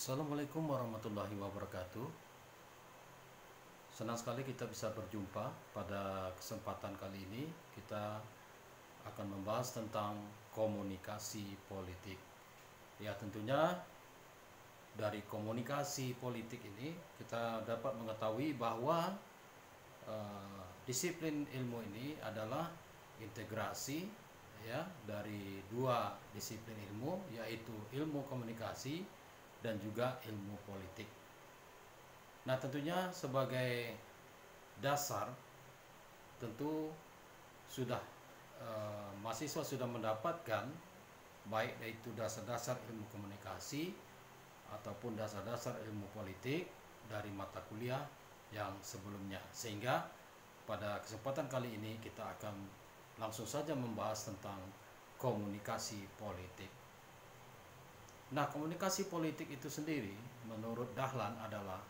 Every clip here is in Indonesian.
Assalamualaikum warahmatullahi wabarakatuh. Senang sekali kita bisa berjumpa. Pada kesempatan kali ini kita akan membahas tentang komunikasi politik. Ya, tentunya dari komunikasi politik ini kita dapat mengetahui bahwa disiplin ilmu ini adalah integrasi ya dari dua disiplin ilmu, yaitu ilmu komunikasi dan juga ilmu politik. Nah, tentunya sebagai dasar tentu sudah mahasiswa sudah mendapatkan baik itu dasar-dasar ilmu komunikasi ataupun dasar-dasar ilmu politik dari mata kuliah yang sebelumnya, sehingga pada kesempatan kali ini kita akan langsung saja membahas tentang komunikasi politik. Nah, komunikasi politik itu sendiri menurut Dahlan adalah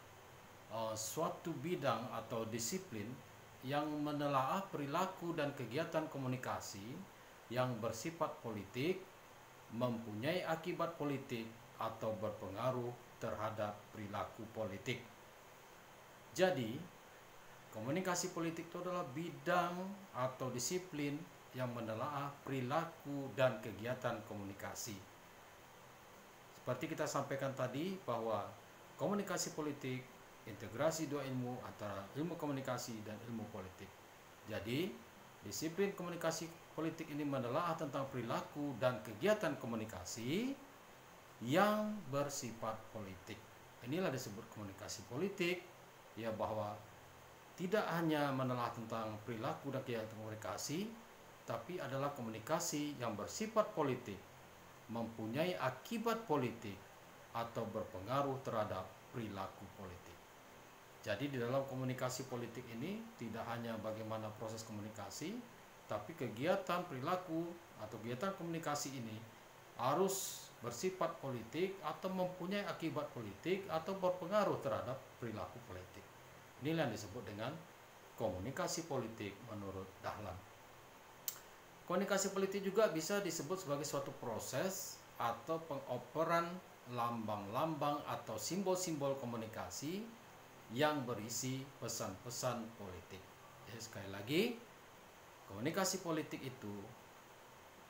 suatu bidang atau disiplin yang menelaah perilaku dan kegiatan komunikasi yang bersifat politik, mempunyai akibat politik atau berpengaruh terhadap perilaku politik. Jadi, komunikasi politik itu adalah bidang atau disiplin yang menelaah perilaku dan kegiatan komunikasi. Seperti kita sampaikan tadi bahwa komunikasi politik integrasi dua ilmu antara ilmu komunikasi dan ilmu politik. Jadi, disiplin komunikasi politik ini menelaah tentang perilaku dan kegiatan komunikasi yang bersifat politik. Inilah disebut komunikasi politik, ya, bahwa tidak hanya menelaah tentang perilaku dan kegiatan komunikasi, tapi adalah komunikasi yang bersifat politik, mempunyai akibat politik atau berpengaruh terhadap perilaku politik. Jadi di dalam komunikasi politik ini tidak hanya bagaimana proses komunikasi, tapi kegiatan perilaku atau kegiatan komunikasi ini harus bersifat politik atau mempunyai akibat politik atau berpengaruh terhadap perilaku politik. Inilah yang disebut dengan komunikasi politik menurut Dahlan. Komunikasi politik juga bisa disebut sebagai suatu proses atau pengoperan lambang-lambang atau simbol-simbol komunikasi yang berisi pesan-pesan politik. Jadi sekali lagi, komunikasi politik itu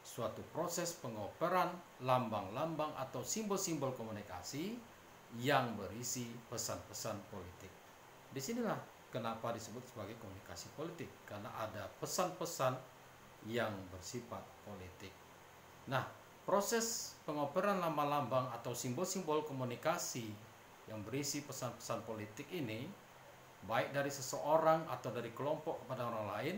suatu proses pengoperan lambang-lambang atau simbol-simbol komunikasi yang berisi pesan-pesan politik. Disinilah kenapa disebut sebagai komunikasi politik, karena ada pesan-pesan yang bersifat politik. Nah, proses pengoperan lambang-lambang atau simbol-simbol komunikasi yang berisi pesan-pesan politik ini, baik dari seseorang atau dari kelompok kepada orang lain,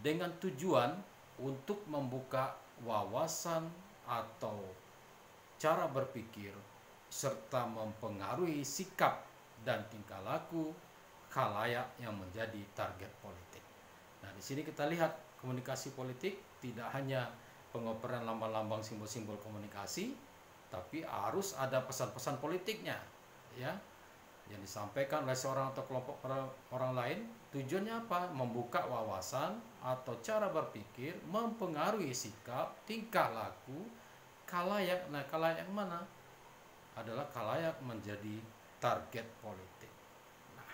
dengan tujuan untuk membuka wawasan atau cara berpikir serta mempengaruhi sikap dan tingkah laku khalayak yang menjadi target politik. Nah, di sini kita lihat komunikasi politik tidak hanya pengoperan lambang-lambang simbol-simbol komunikasi, tapi harus ada pesan-pesan politiknya, ya, yang disampaikan oleh seorang atau kelompok orang lain. Tujuannya apa? Membuka wawasan atau cara berpikir, mempengaruhi sikap, tingkah laku khalayak. Nah, khalayak yang mana? Adalah khalayak menjadi target politik. Nah,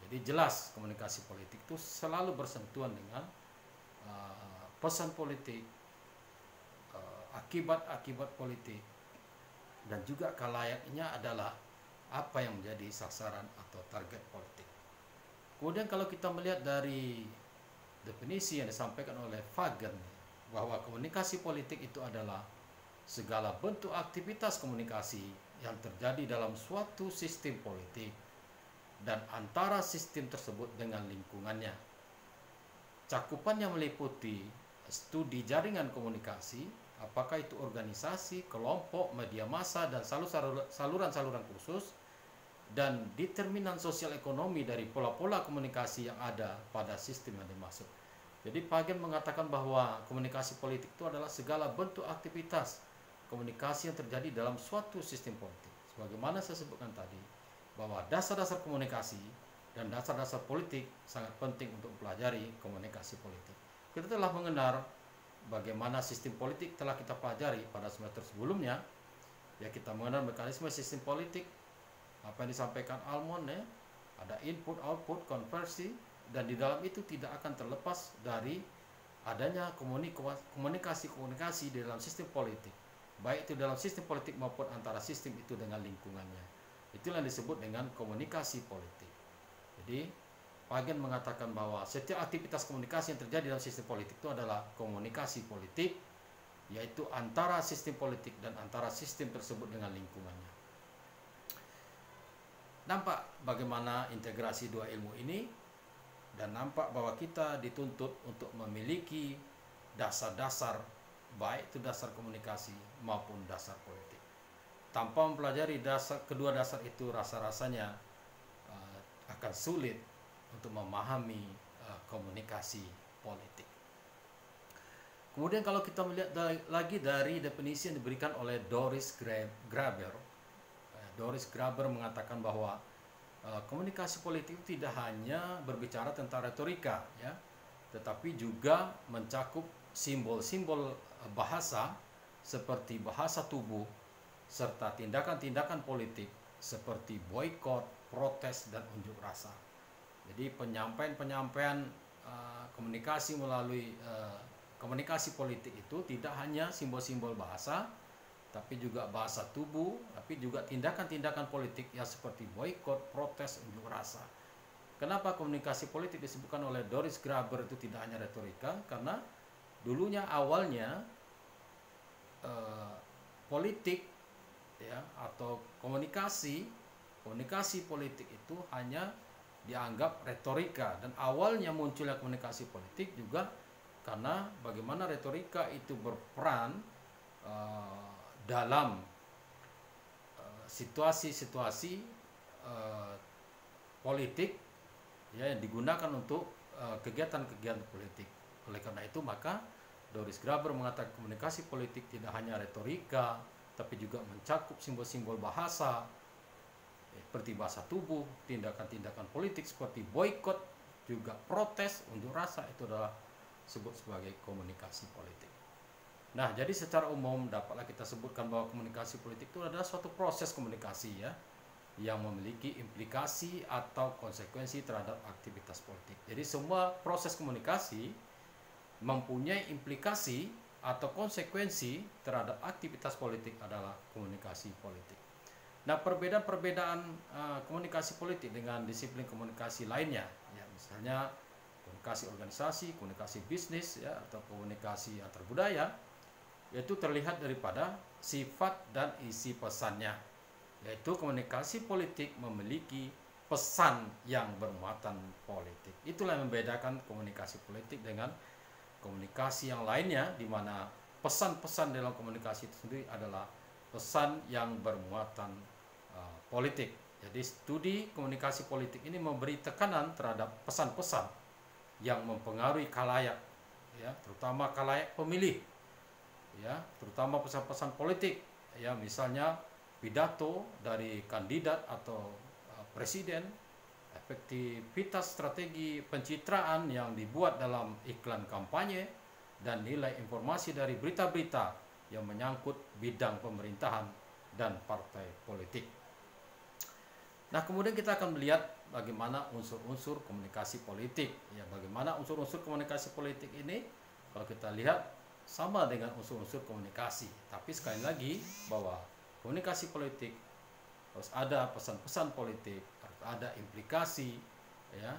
jadi jelas komunikasi politik itu selalu bersentuhan dengan pesan politik, akibat-akibat politik, dan juga khalayaknya adalah apa yang menjadi sasaran atau target politik. Kemudian kalau kita melihat dari definisi yang disampaikan oleh Fagen, bahwa komunikasi politik itu adalah segala bentuk aktivitas komunikasi yang terjadi dalam suatu sistem politik dan antara sistem tersebut dengan lingkungannya. Cakupannya meliputi studi jaringan komunikasi, apakah itu organisasi, kelompok, media massa, dan saluran-saluran khusus, dan determinan sosial ekonomi dari pola-pola komunikasi yang ada pada sistem yang dimaksud. Jadi Fagen mengatakan bahwa komunikasi politik itu adalah segala bentuk aktivitas komunikasi yang terjadi dalam suatu sistem politik. Sebagaimana saya sebutkan tadi, bahwa dasar-dasar komunikasi dan dasar-dasar politik sangat penting untuk mempelajari komunikasi politik. Kita telah mengenal bagaimana sistem politik telah kita pelajari pada semester sebelumnya, Ya, kita mengenal mekanisme sistem politik, apa yang disampaikan Almond ya, ada input, output, konversi, dan di dalam itu tidak akan terlepas dari adanya komunikasi di dalam sistem politik, baik itu dalam sistem politik maupun antara sistem itu dengan lingkungannya. Itulah yang disebut dengan komunikasi politik. Jadi Pagen mengatakan bahwa setiap aktivitas komunikasi yang terjadi dalam sistem politik itu adalah komunikasi politik, yaitu antara sistem politik dan antara sistem tersebut dengan lingkungannya. Nampak bagaimana integrasi dua ilmu ini, dan nampak bahwa kita dituntut untuk memiliki dasar-dasar, baik itu dasar komunikasi maupun dasar politik. Tanpa mempelajari kedua dasar itu, rasa-rasanya akan sulit untuk memahami komunikasi politik. Kemudian kalau kita melihat lagi dari definisi yang diberikan oleh Doris Graeber, Doris Graeber mengatakan bahwa komunikasi politik tidak hanya berbicara tentang retorika, ya, tetapi juga mencakup simbol-simbol bahasa seperti bahasa tubuh serta tindakan-tindakan politik seperti boikot, protes, dan unjuk rasa. Jadi penyampaian komunikasi melalui komunikasi politik itu tidak hanya simbol-simbol bahasa, tapi juga bahasa tubuh, tapi juga tindakan-tindakan politik yang seperti boikot, protes, unjuk rasa. Kenapa komunikasi politik disebutkan oleh Doris Graeber itu tidak hanya retorika? Karena dulunya awalnya politik, ya, atau komunikasi politik itu hanya dianggap retorika, dan awalnya munculnya komunikasi politik juga karena bagaimana retorika itu berperan dalam situasi-situasi politik, ya, yang digunakan untuk kegiatan-kegiatan politik. Oleh karena itu maka Doris Graeber mengatakan komunikasi politik tidak hanya retorika, tapi juga mencakup simbol-simbol bahasa seperti bahasa tubuh, tindakan-tindakan politik seperti boikot, juga protes, unjuk rasa, itu adalah disebut sebagai komunikasi politik. Nah, jadi secara umum dapatlah kita sebutkan bahwa komunikasi politik itu adalah suatu proses komunikasi, ya, yang memiliki implikasi atau konsekuensi terhadap aktivitas politik. Jadi semua proses komunikasi mempunyai implikasi atau konsekuensi terhadap aktivitas politik adalah komunikasi politik. Nah, perbedaan-perbedaan komunikasi politik dengan disiplin komunikasi lainnya, ya, misalnya komunikasi organisasi, komunikasi bisnis, ya, atau komunikasi antar budaya, yaitu terlihat daripada sifat dan isi pesannya, yaitu komunikasi politik memiliki pesan yang bermuatan politik. Itulah yang membedakan komunikasi politik dengan komunikasi yang lainnya, di mana pesan-pesan dalam komunikasi itu sendiri adalah pesan yang bermuatan politik. Jadi studi komunikasi politik ini memberi tekanan terhadap pesan-pesan yang mempengaruhi khalayak, ya, terutama khalayak pemilih, ya, terutama pesan-pesan politik, ya, misalnya pidato dari kandidat atau presiden, efektivitas strategi pencitraan yang dibuat dalam iklan kampanye, dan nilai informasi dari berita-berita yang menyangkut bidang pemerintahan dan partai politik. Nah, kemudian kita akan melihat bagaimana unsur-unsur komunikasi politik, ya, bagaimana unsur-unsur komunikasi politik ini kalau kita lihat sama dengan unsur-unsur komunikasi, tapi sekali lagi bahwa komunikasi politik harus ada pesan-pesan politik, harus ada implikasi, ya,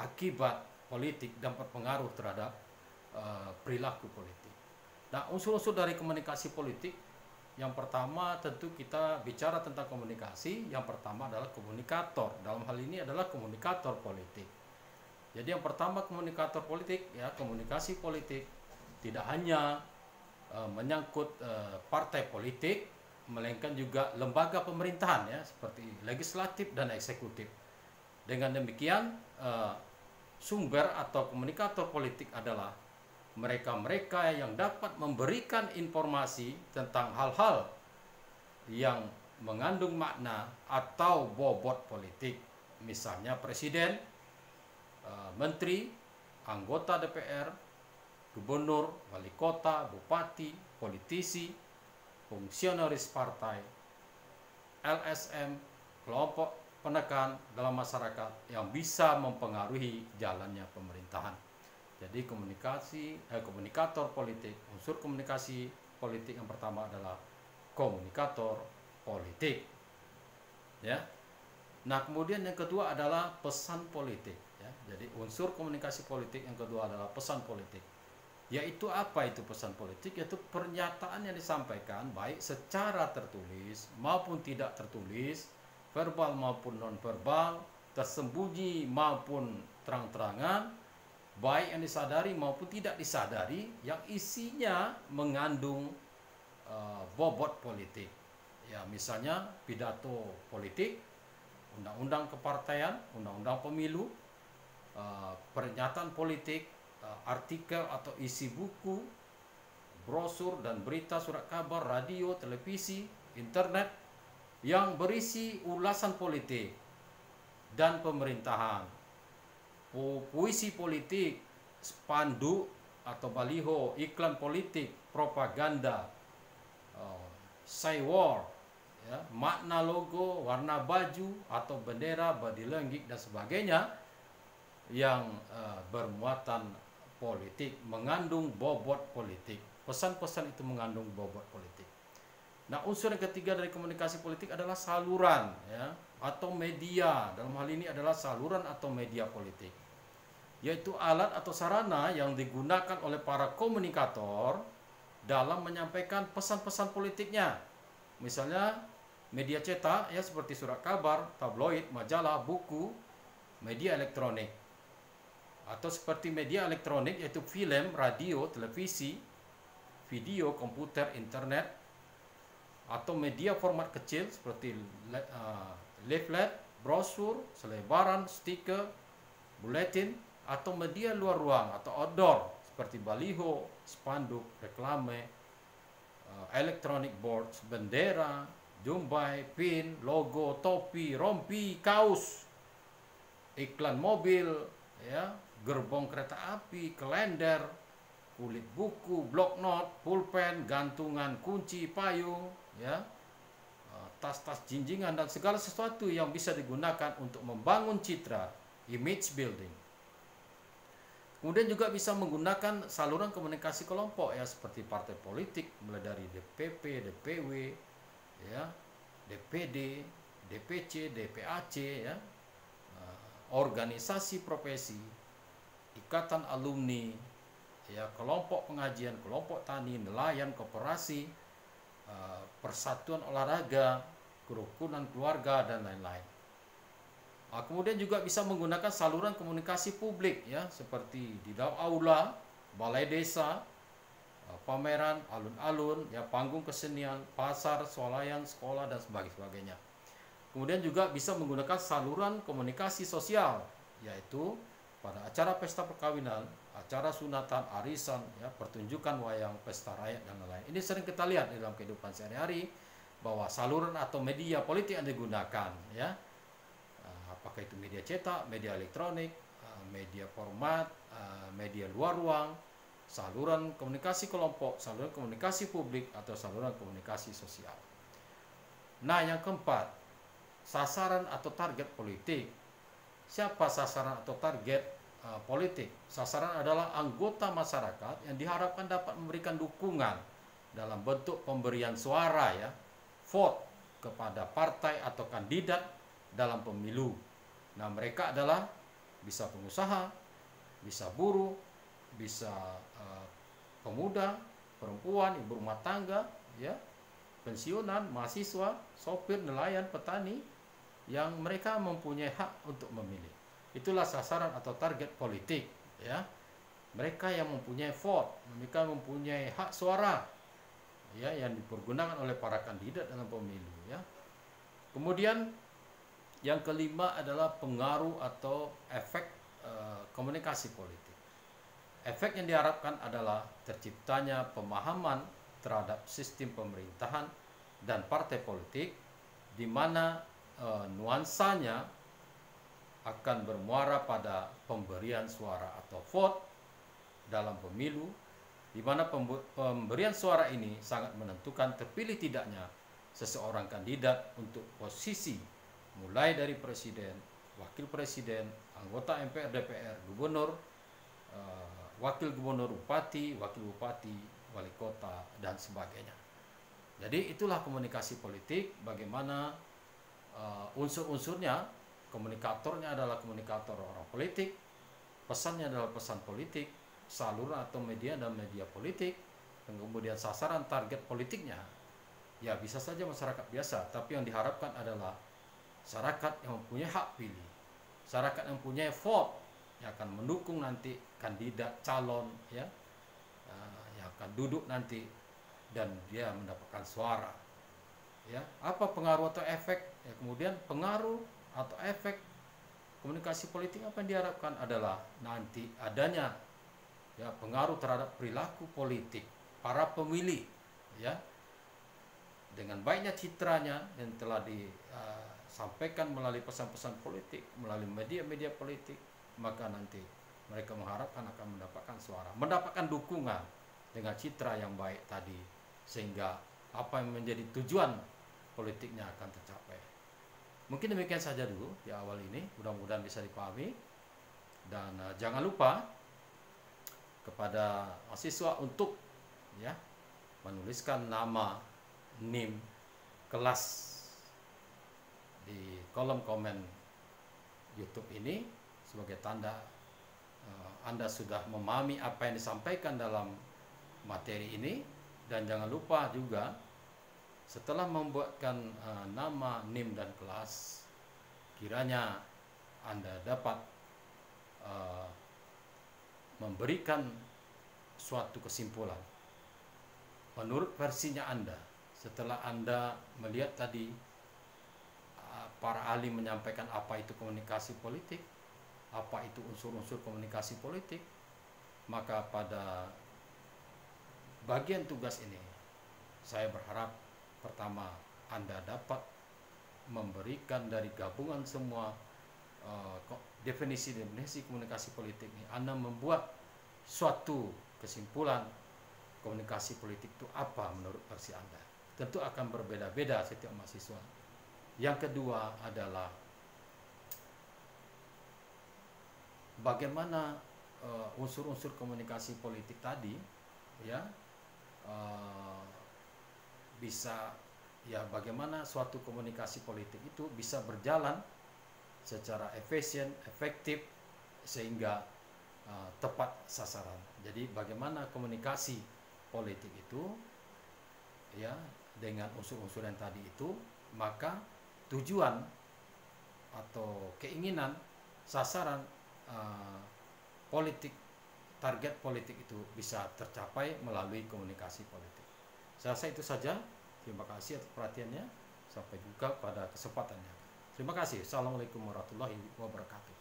akibat politik dan berpengaruh terhadap perilaku politik. Nah, unsur-unsur dari komunikasi politik, yang pertama tentu kita bicara tentang komunikasi, yang pertama adalah komunikator. Dalam hal ini adalah komunikator politik. Jadi yang pertama komunikator politik, ya, komunikasi politik tidak hanya menyangkut partai politik, melainkan juga lembaga pemerintahan, ya, seperti legislatif dan eksekutif. Dengan demikian sumber atau komunikator politik adalah mereka-mereka yang dapat memberikan informasi tentang hal-hal yang mengandung makna atau bobot politik, misalnya presiden, menteri, anggota DPR, gubernur, wali kota, bupati, politisi, fungsionaris partai, LSM, kelompok penekan dalam masyarakat yang bisa mempengaruhi jalannya pemerintahan. Jadi komunikator politik, unsur komunikasi politik yang pertama adalah komunikator politik. Ya. Nah, kemudian yang kedua adalah pesan politik. Ya. Jadi unsur komunikasi politik yang kedua adalah pesan politik. Yaitu apa itu pesan politik? Yaitu pernyataan yang disampaikan baik secara tertulis maupun tidak tertulis, verbal maupun non-verbal, tersembunyi maupun terang-terangan, baik yang disadari maupun tidak disadari, yang isinya mengandung bobot politik. Ya, misalnya pidato politik, undang-undang kepartaian, undang-undang pemilu, pernyataan politik, artikel atau isi buku, brosur dan berita, surat kabar, radio, televisi, internet yang berisi ulasan politik dan pemerintahan, puisi politik, spanduk atau baliho, iklan politik, propaganda, saywar, ya, makna logo, warna baju atau bendera, body language dan sebagainya yang bermuatan politik, mengandung bobot politik. Pesan-pesan itu mengandung bobot politik. Nah, unsur yang ketiga dari komunikasi politik adalah saluran, ya, atau media. Dalam hal ini adalah saluran atau media politik, yaitu alat atau sarana yang digunakan oleh para komunikator dalam menyampaikan pesan-pesan politiknya. Misalnya media cetak, ya, seperti surat kabar, tabloid, majalah, buku, media elektronik. Atau seperti media elektronik yaitu film, radio, televisi, video, komputer, internet, atau media format kecil seperti leaflet, brosur, selebaran, stiker, buletin, atau media luar ruang atau outdoor seperti baliho, spanduk, reklame, electronic boards, bendera, jumbai, pin, logo, topi, rompi, kaos, iklan mobil, ya, gerbong kereta api, kalender, kulit buku, bloknot, pulpen, gantungan kunci, payung, ya, tas-tas jinjingan dan segala sesuatu yang bisa digunakan untuk membangun citra, image building. Kemudian juga bisa menggunakan saluran komunikasi kelompok, ya, seperti partai politik mulai dari DPP, DPW, ya, DPD, DPC, DPAC, ya, organisasi profesi, ikatan alumni, ya, kelompok pengajian, kelompok tani, nelayan, koperasi, persatuan olahraga, kerukunan keluarga dan lain-lain. Kemudian juga bisa menggunakan saluran komunikasi publik, ya, seperti di dalam aula, balai desa, pameran, alun-alun, ya, panggung kesenian, pasar, swalayan, sekolah dan sebagainya. Kemudian juga bisa menggunakan saluran komunikasi sosial, yaitu pada acara pesta perkawinan, acara sunatan, arisan, ya, pertunjukan wayang, pesta rakyat dan lain-lain. Ini sering kita lihat di dalam kehidupan sehari-hari bahwa saluran atau media politik yang digunakan, ya, apakah itu media cetak, media elektronik, media format, media luar ruang, saluran komunikasi kelompok, saluran komunikasi publik atau saluran komunikasi sosial. Nah, yang keempat, sasaran atau target politik. Siapa sasaran atau target politik? Sasaran adalah anggota masyarakat yang diharapkan dapat memberikan dukungan dalam bentuk pemberian suara, ya, vote kepada partai atau kandidat dalam pemilu. Nah, mereka adalah bisa pengusaha, bisa buruh, bisa pemuda, perempuan, ibu rumah tangga, ya, pensiunan, mahasiswa, sopir, nelayan, petani, yang mereka mempunyai hak untuk memilih. Itulah sasaran atau target politik, ya. Mereka yang mempunyai vote, mereka mempunyai hak suara, ya, yang dipergunakan oleh para kandidat dalam pemilu, ya. Kemudian yang kelima adalah pengaruh atau efek komunikasi politik. Efek yang diharapkan adalah terciptanya pemahaman terhadap sistem pemerintahan dan partai politik, di mana nuansanya akan bermuara pada pemberian suara atau vote dalam pemilu di mana pemberian suara ini sangat menentukan terpilih tidaknya seseorang kandidat untuk posisi mulai dari presiden, wakil presiden, anggota MPR, DPR, gubernur, wakil gubernur, bupati, wakil bupati, wali kota, dan sebagainya. Jadi itulah komunikasi politik, bagaimana unsur-unsurnya. Komunikatornya adalah komunikator orang politik, pesannya adalah pesan politik, saluran atau media dan media politik, dan kemudian sasaran target politiknya ya bisa saja masyarakat biasa, tapi yang diharapkan adalah masyarakat yang mempunyai hak pilih, masyarakat yang mempunyai vote, yang akan mendukung nanti kandidat calon ya, yang akan duduk nanti dan dia mendapatkan suara ya. Apa pengaruh atau efek ya, kemudian pengaruh atau efek komunikasi politik apa yang diharapkan adalah nanti adanya ya pengaruh terhadap perilaku politik para pemilih ya, dengan baiknya citranya yang telah disampaikan melalui pesan-pesan politik, melalui media-media politik, maka nanti mereka mengharapkan akan mendapatkan suara, mendapatkan dukungan dengan citra yang baik tadi, sehingga apa yang menjadi tujuan politiknya akan tercapai. Mungkin demikian saja dulu di awal ini, mudah-mudahan bisa dipahami, dan jangan lupa kepada mahasiswa untuk ya menuliskan nama, NIM, kelas di kolom komen YouTube ini sebagai tanda Anda sudah memahami apa yang disampaikan dalam materi ini. Dan jangan lupa juga setelah membuatkan nama, NIM, dan kelas, kiranya Anda dapat memberikan suatu kesimpulan menurut versinya Anda setelah Anda melihat tadi para ahli menyampaikan apa itu komunikasi politik, apa itu unsur-unsur komunikasi politik. Maka pada bagian tugas ini saya berharap pertama Anda dapat memberikan dari gabungan semua definisi-definisi komunikasi politik ini, Anda membuat suatu kesimpulan komunikasi politik itu apa menurut versi Anda. Tentu akan berbeda-beda setiap mahasiswa. Yang kedua adalah bagaimana unsur-unsur komunikasi politik tadi ya bisa ya, bagaimana suatu komunikasi politik itu bisa berjalan secara efisien, efektif, sehingga tepat sasaran. Jadi bagaimana komunikasi politik itu ya dengan unsur-unsur yang tadi itu, maka tujuan atau keinginan sasaran politik, target politik itu bisa tercapai melalui komunikasi politik. Saya rasa itu saja. Terima kasih atas perhatiannya. Sampai jumpa pada kesempatannya. Terima kasih. Assalamualaikum warahmatullahi wabarakatuh.